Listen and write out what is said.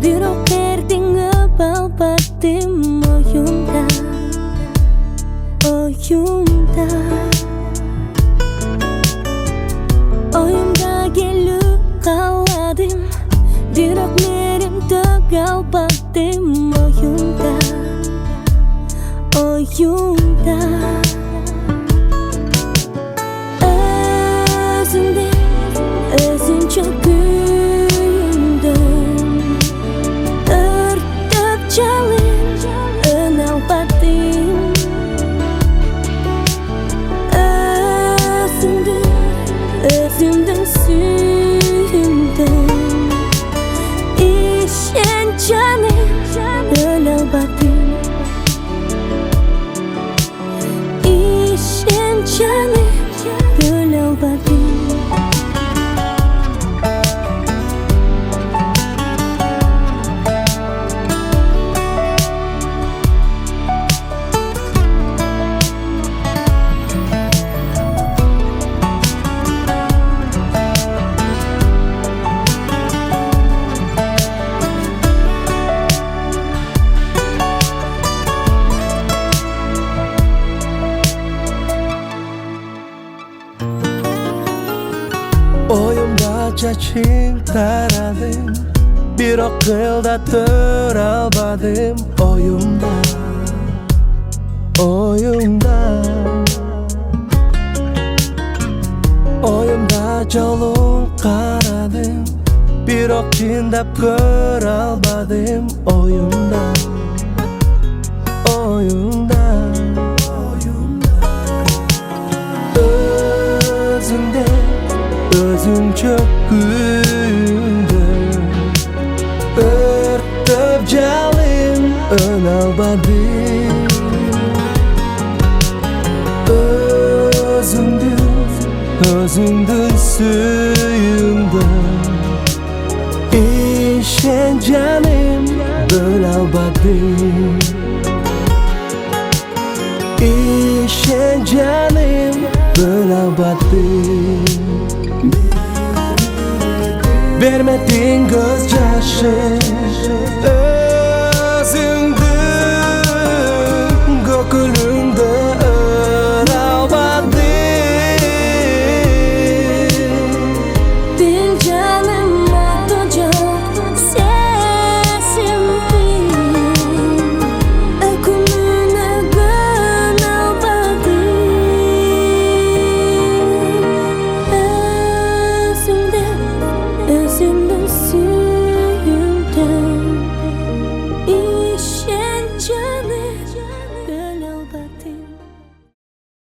Biroq ertеңі balbadim oyumda, oyumda. Oyumda gelip qaladim, biroq merimda galbadim oyumda, oyumda. Özünce kuyundum, örtüp çalın önalbadım. Özümdün süyündüm, işenceni önalbadım. İşenceni önalbadım. Oyumda çeçim taradım, biroq qildatır albadim. Oyumda, oyumda, oyumda jolun qaradim, biroq chindab ko'r albadim. Oyumda, oyumda, özümde özünce kuyundum, örtüp çalın önalbadım. Özümdün süyündüm, işencenim önalbadım. İşencenim önalbadım. Vermedin göz yaşı,